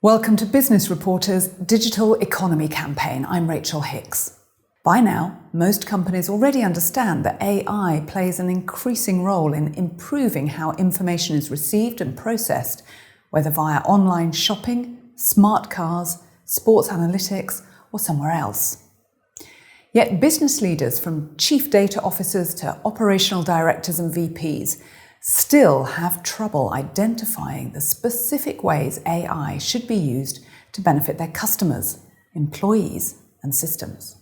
Welcome to Business Reporter's Digital Economy Campaign. I'm Rachel Hicks. By now, most companies already understand that AI plays an increasing role in improving how information is received and processed, whether via online shopping, smart cars, sports analytics, or somewhere else. Yet business leaders, from chief data officers to operational directors and VPs, still have trouble identifying the specific ways AI should be used to benefit their customers, employees, and systems.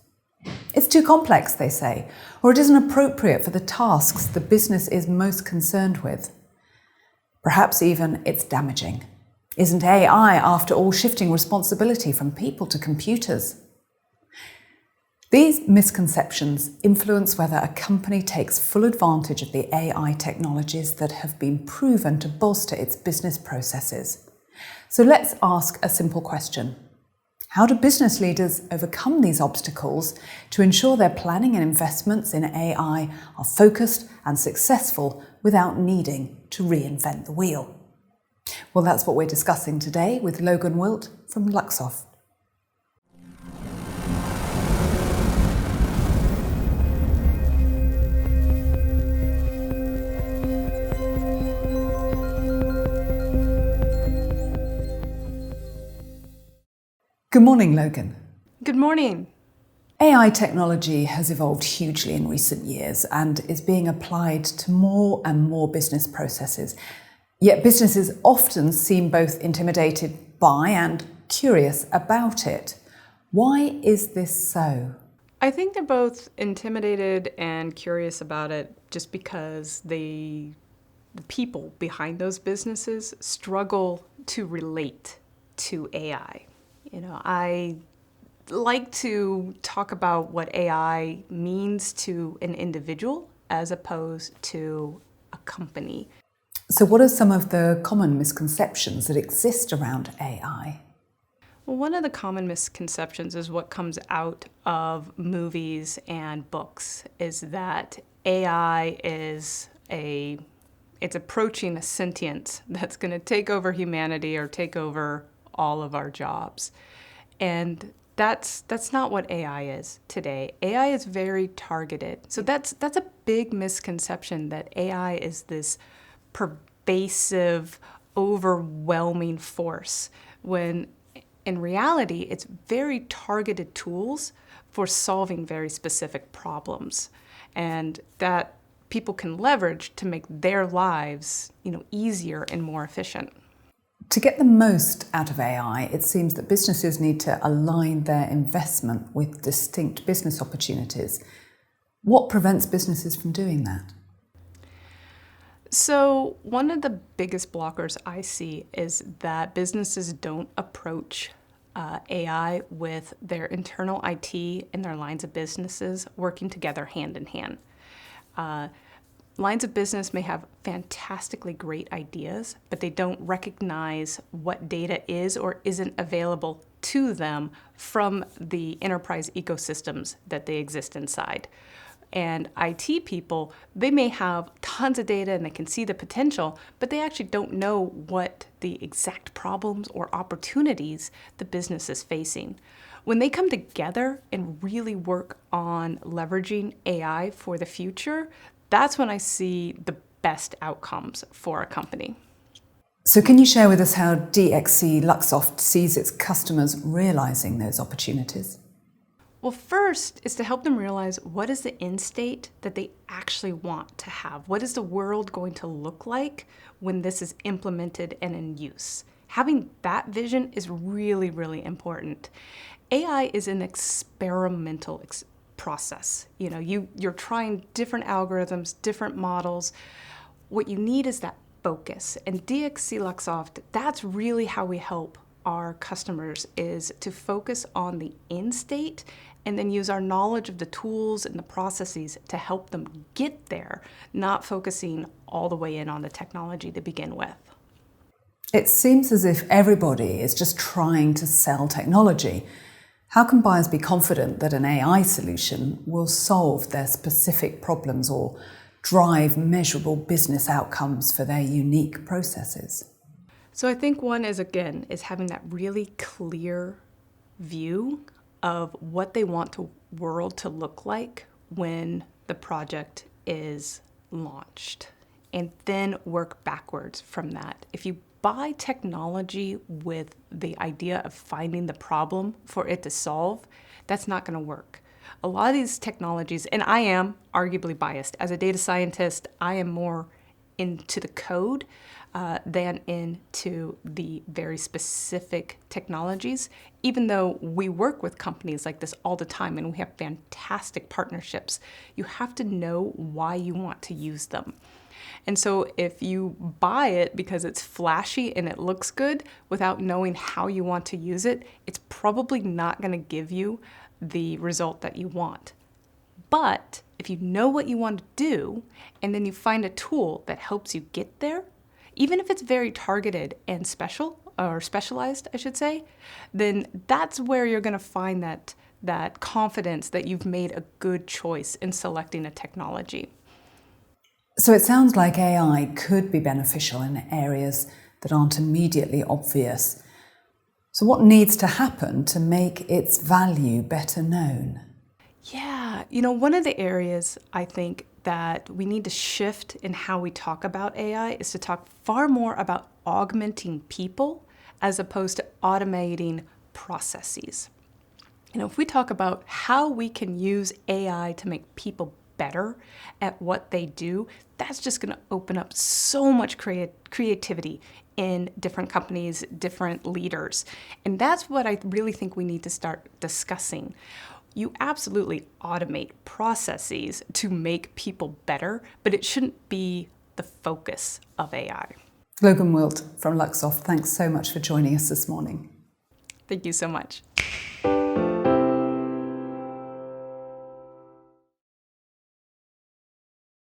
It's too complex, they say, or it isn't appropriate for the tasks the business is most concerned with. Perhaps even it's damaging. Isn't AI, after all, shifting responsibility from people to computers? These misconceptions influence whether a company takes full advantage of the AI technologies that have been proven to bolster its business processes. So let's ask a simple question. How do business leaders overcome these obstacles to ensure their planning and investments in AI are focused and successful without needing to reinvent the wheel? Well, that's what we're discussing today with Logan Wilt from Luxoft. Good morning, Logan. Good morning. AI technology has evolved hugely in recent years and is being applied to more and more business processes. Yet businesses often seem both intimidated by and curious about it. Why is this so? I think they're both intimidated and curious about it just because the people behind those businesses struggle to relate to AI. I like to talk about what AI means to an individual as opposed to a company. So what are some of the common misconceptions that exist around AI? Well, one of the common misconceptions is what comes out of movies and books is that AI is it's approaching a sentience that's going to take over humanity or take over all of our jobs. And that's not what AI is today. AI is very targeted. So that's a big misconception that AI is this pervasive, overwhelming force, when in reality, it's very targeted tools for solving very specific problems, and that people can leverage to make their lives, easier and more efficient. To get the most out of AI, it seems that businesses need to align their investment with distinct business opportunities. What prevents businesses from doing that? So one of the biggest blockers I see is that businesses don't approach AI with their internal IT and their lines of businesses working together hand in hand. Lines of business may have fantastically great ideas, but they don't recognize what data is or isn't available to them from the enterprise ecosystems that they exist inside. And IT people, they may have tons of data and they can see the potential, but they actually don't know what the exact problems or opportunities the business is facing. When they come together and really work on leveraging AI for the future, that's when I see the best outcomes for a company. So can you share with us how DXC Luxoft sees its customers realizing those opportunities? Well, first is to help them realize what is the end state that they actually want to have. What is the world going to look like when this is implemented and in use? Having that vision is really, really important. AI is an experimental process. You're trying different algorithms, different models. What you need is that focus. And DXC Luxoft, that's really how we help our customers, is to focus on the end state and then use our knowledge of the tools and the processes to help them get there, not focusing all the way in on the technology to begin with. It seems as if everybody is just trying to sell technology. How can buyers be confident that an AI solution will solve their specific problems or drive measurable business outcomes for their unique processes? So I think one is, again, is having that really clear view of what they want the world to look like when the project is launched, and then work backwards from that. If you buy technology with the idea of finding the problem for it to solve, that's not going to work. A lot of these technologies, and I am arguably biased. As a data scientist, I am more into the code than into the very specific technologies, even though we work with companies like this all the time and we have fantastic partnerships. You have to know why you want to use them. And so if you buy it because it's flashy and it looks good without knowing how you want to use it, it's probably not going to give you the result that you want. But if you know what you want to do, and then you find a tool that helps you get there, even if it's very targeted and specialized, I should say, then that's where you're going to find that confidence that you've made a good choice in selecting a technology. So it sounds like AI could be beneficial in areas that aren't immediately obvious. So what needs to happen to make its value better known? Yeah, one of the areas I think that we need to shift in how we talk about AI is to talk far more about augmenting people as opposed to automating processes. If we talk about how we can use AI to make people better at what they do, that's just going to open up so much creativity in different companies, different leaders. And that's what I really think we need to start discussing. You absolutely automate processes to make people better, but it shouldn't be the focus of AI. Logan Wilt from Luxoft, thanks so much for joining us this morning. Thank you so much.